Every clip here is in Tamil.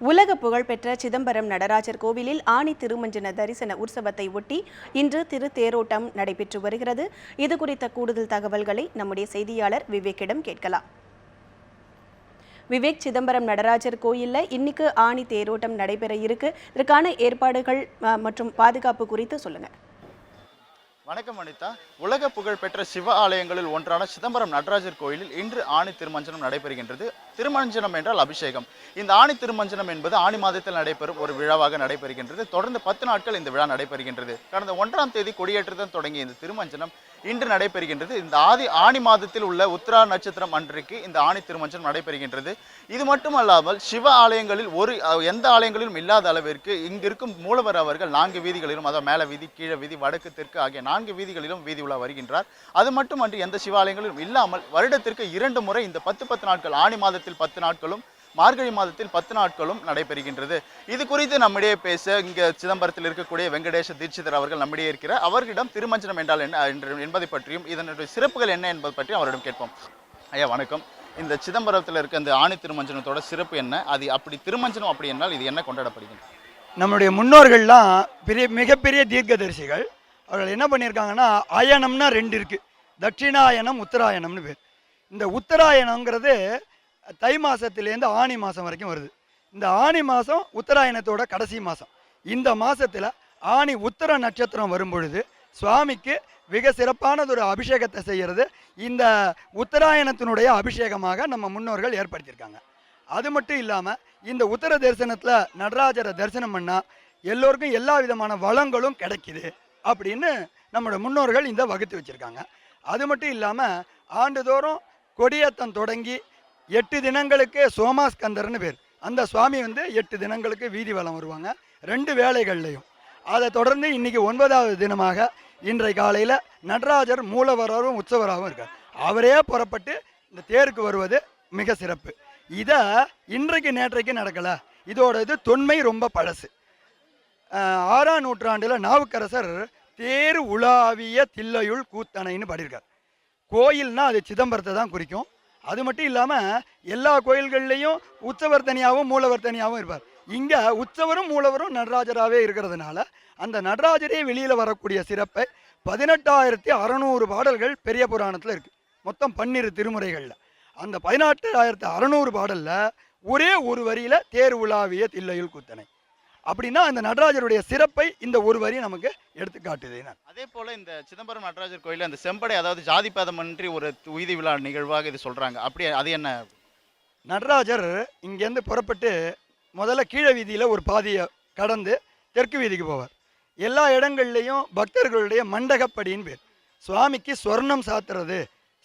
உலக புகழ்பெற்ற சிதம்பரம் நடராஜர் கோவிலில் ஆணி திருமஞ்சன தரிசன உற்சவத்தை ஒட்டி இன்று தேரோட்டம் நடைபெற்று வருகிறது. இது குறித்த கூடுதல் தகவல்களை நம்முடைய செய்தியாளர் விவேக்கிடம் கேட்கலாம். விவேக், சிதம்பரம் நடராஜர் கோயில்ல இன்னைக்கு ஆணி தேரோட்டம் நடைபெற இருக்கு. இதற்கான ஏற்பாடுகள் மற்றும் பாதுகாப்பு குறித்து சொல்லுங்க. வணக்கம் அனிதா. உலக புகழ்பெற்ற சிவ ஆலயங்களில் ஒன்றான சிதம்பரம் நடராஜர் கோயிலில் இன்று ஆணி திருமஞ்சனம் நடைபெறுகின்றது. திருமஞ்சனம் என்றால் அபிஷேகம். இந்த ஆணி திருமஞ்சனம் என்பது ஆணி மாதத்தில் நடைபெறும் ஒரு விழாவாக நடைபெறுகின்றது. தொடர்ந்து 10 நாட்கள் இந்த விழா நடைபெறுகின்றது. கடந்த 1ஆம் தேதி கொடியேற்றத்துடன் தொடங்கிய இந்த திருமஞ்சனம் இன்று நடைபெறுகின்றது. இந்த ஆணி மாதத்தில் உள்ள உத்திரா நட்சத்திரம் அன்றைக்கு இந்த ஆணி திருமஞ்சனம் நடைபெறுகின்றது. இது மட்டுமல்லாமல் சிவ ஆலயங்களில் எந்த ஆலயங்களிலும் இல்லாத அளவிற்கு இங்கிருக்கும் மூலவர் அவர்கள் 4 வீதிகளிலும், அதாவது மேல வீதி, கீழ வீதி, வடக்கு, தெற்கு ஆகிய 4 வீதிகளிலும் வீதி உலா வருகின்றார். அது மட்டுமன்றி எந்த சிவாலயங்களிலும் இல்லாமல் வருடத்திற்கு 2 முறை இந்த 10 நாட்கள், ஆணி மாதத்தில் 10 நாட்களும் மார்கழி மாதத்தில் 10 நாட்களும் நடைபெறுகின்றது. இது குறித்து நம்மிடையே பேச இங்க சிதம்பரத்தில் இருக்கக்கூடிய வெங்கடேஷ தீட்சிதர் அவர்கள் நம்மிடையே இருக்கிறார். அவர்களிடம் திருமஞ்சனம் என்றால் என்ன என்பதை பற்றியும் இதனுடைய சிறப்புகள் என்ன என்பது பற்றியும் அவரிடம் கேட்போம். ஐயா வணக்கம். இந்த சிதம்பரத்தில் இருக்க இந்த ஆணி திருமஞ்சனத்தோட சிறப்பு என்ன? அது அப்படி திருமஞ்சனம் அப்படி என்றால் இது என்ன கொண்டாடப்படுகிறது? நம்முடைய முன்னோர்கள்லாம் மிகப்பெரிய தீர்க்கதரிசிகள். அவர்கள் என்ன பண்ணியிருக்காங்கன்னா, அயனம்னா 2 இருக்குது. தட்சிணாயனம், உத்தராயணம்னு பேர். இந்த உத்தராயணங்கிறது தை மாதத்துலேருந்து ஆணி மாதம் வரைக்கும் வருது. இந்த ஆணி மாதம் உத்தராயணத்தோட கடைசி மாதம். இந்த மாதத்தில் ஆணி உத்தர நட்சத்திரம் வரும் பொழுது சுவாமிக்கு மிக சிறப்பானதொரு அபிஷேகத்தை செய்கிறது இந்த உத்தராயணத்தினுடைய அபிஷேகமாக நம்ம முன்னோர்கள் ஏற்படுத்தியிருக்காங்க. அது மட்டும் இல்லாமல் இந்த உத்தர தரிசனத்தில் நடராஜரை தரிசனம் பண்ணால் எல்லோருக்கும் எல்லா விதமான வளங்களும் கிடைக்குது அப்படின்னு நம்மளோட முன்னோர்கள் இந்த வகுத்து வச்சுருக்காங்க. அது மட்டும் இல்லாமல் ஆண்டுதோறும் கொடியேற்றம் தொடங்கி 8 தினங்களுக்கு சோமாஸ்கந்தர்னு பேர். அந்த சுவாமி 8 தினங்களுக்கு வீதி வலம் வருவாங்க 2 வேளைகள்லையும். அதை தொடர்ந்து இன்றைக்கி 9வது தினமாக இன்றைய காலையில் நடராஜர் மூலவராகவும் உற்சவராகவும் இருக்கார். அவரே புறப்பட்டு இந்த தேருக்கு வருவது மிக சிறப்பு. இதை இன்றைக்கு நேற்றைக்கு நடக்கலை. இதோட தொன்மை ரொம்ப பழசு. 6ஆம் நூற்றாண்டில் நாவுக்கரசர் தேர் உலாவிய தில்லையுள் கூத்தனைன்னு பாடியிருக்கார். கோயில்னால் அது சிதம்பரத்தை தான் குறிக்கும். அது மட்டும் இல்லாமல் எல்லா கோயில்கள்லேயும் உற்சவர் தனியாகவும் மூலவர் தனியாகவும் இருப்பார். இங்கே உற்சவரும் மூலவரும் நடராஜராகவே இருக்கிறதுனால அந்த நடராஜரே வெளியில் வரக்கூடிய சிறப்பை 18,600 பாடல்கள் பெரிய புராணத்தில் இருக்குது. மொத்தம் 12 திருமுறைகளில் அந்த 18,600 பாடலில் ஒரே ஒரு வரியில் தேர் உலாவிய தில்லையுள் கூத்தனை அப்படின்னா அந்த நடராஜருடைய சிறப்பை இந்த ஒரு வரி நமக்கு எடுத்து காட்டுது. அதே போல இந்த சிதம்பரம் நடராஜர் கோயிலில் அந்த செம்படை, அதாவது ஜாதி பேதமன்றி ஒரு வீதி விழா நிகழ்வாக இது சொல்றாங்க. அப்படி அது என்ன? நடராஜர் இங்கேருந்து புறப்பட்டு முதல்ல கீழ வீதியில் ஒரு பாதியை கடந்து தெற்கு வீதிக்கு போவார். எல்லா இடங்கள்லையும் பக்தர்களுடைய மண்டகப்படின்னு பேர். சுவாமிக்கு சொர்ணம் சாத்துறது,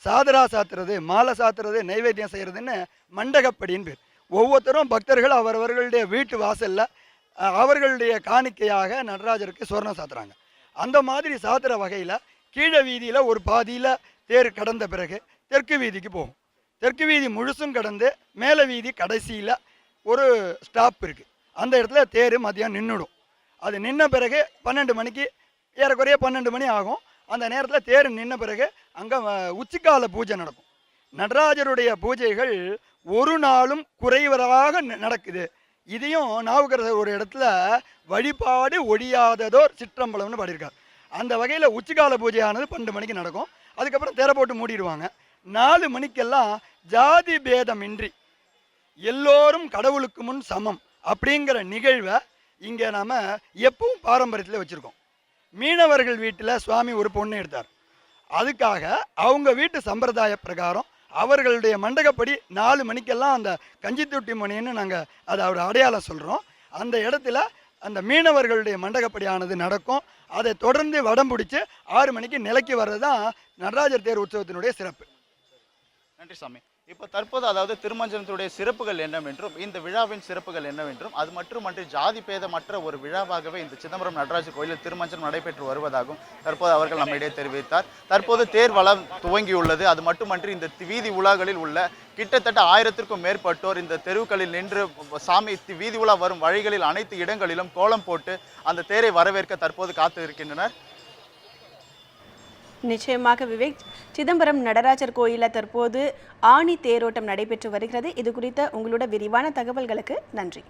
சாதரா சாத்துறது, மாலை சாத்துறது, நைவேத்தியம் செய்கிறதுன்னு மண்டகப்படின்னு பேர். ஒவ்வொருத்தரும் பக்தர்கள் அவரவர்களுடைய வீட்டு வாசலில் அவர்களுடைய காணிக்கையாக நடராஜருக்கு சொர்ணம் சாத்துறாங்க. அந்த மாதிரி சாத்துற வகையில் கீழ வீதியில் ஒரு பாதியில் தேர் கடந்த பிறகு தெற்கு வீதிக்கு போகும். தெற்கு வீதி முழுசும் கடந்து மேலே வீதி கடைசியில் ஒரு ஸ்டாப் இருக்குது. அந்த இடத்துல தேர் மதியம் நின்றுடும். அது நின்ன பிறகு 12 மணிக்கு, ஏறக்குறைய 12 மணி ஆகும். அந்த நேரத்தில் தேர் நின்ன பிறகு அங்கே உச்சிக்கால பூஜை நடக்கும். நடராஜருடைய பூஜைகள் ஒரு நாளும் குறைவராக நடக்குது. இதையும் நாவுக்கரசர் ஒரு இடத்துல வழிபாடு ஒழியாததோர் சிற்றம்பலம்னு பாடியிருக்கார். அந்த வகையில் உச்சிக்கால பூஜையானது 12 மணிக்கு நடக்கும். அதுக்கப்புறம் திரை போட்டு மூடிடுவாங்க. 4 மணிக்கெல்லாம் ஜாதி பேதமின்றி எல்லோரும் கடவுளுக்கு முன் சமம் அப்படிங்கிற நிகழ்வை இங்கே நாம் எப்பவும் பாரம்பரியத்தில் வச்சுருக்கோம். மீனவர்கள் வீட்டில் சுவாமி ஒரு பொண்ணு எடுத்தார். அதுக்காக அவங்க வீட்டு சம்பிரதாய பிரகாரம் அவர்களுடைய மண்டகப்படி 4 மணிக்கெல்லாம் அந்த கஞ்சி தொட்டி மணின்னு நாங்கள் அதை ஒரு அடையாளம் சொல்கிறோம். அந்த இடத்துல அந்த மீனவர்களுடைய மண்டகப்படியானது நடக்கும். அதை தொடர்ந்து வடம் பிடிச்சி 6 மணிக்கு நிலைக்கு வர்றது தான் நடராஜர் தேர் உற்சவத்தினுடைய சிறப்பு. நன்றி சாமி. இப்போ தற்போது அதாவது திருமஞ்சனத்துடைய சிறப்புகள் என்னவென்றும் இந்த விழாவின் சிறப்புகள் என்னவென்றும் அது மட்டுமன்றி ஜாதி பேதமற்ற ஒரு விழாவாகவே இந்த சிதம்பரம் நடராஜர் கோயிலில் திருமஞ்சனம் நடைபெற்று வருவதாகவும் தற்போது அவர்கள் நம்மிடையே தெரிவித்தார். தற்போது தேர் வளம் துவங்கியுள்ளது. அது மட்டுமன்றி இந்த வீதி உலாகளில் உள்ள கிட்டத்தட்ட 1000க்கும் மேற்பட்டோர் இந்த தெருவுகளில் நின்று சாமி வீதி உலா வரும் வழிகளில் அனைத்து இடங்களிலும் கோலம் போட்டு அந்த தேரை வரவேற்க தற்போது காத்து இருக்கின்றனர். நிச்சயமாக விவேக், சிதம்பரம் நடராஜர் கோயிலில் தற்போது ஆணி தேரோட்டம் நடைபெற்று வருகிறது. இது குறித்த உங்களோட விரிவான தகவல்களுக்கு நன்றி.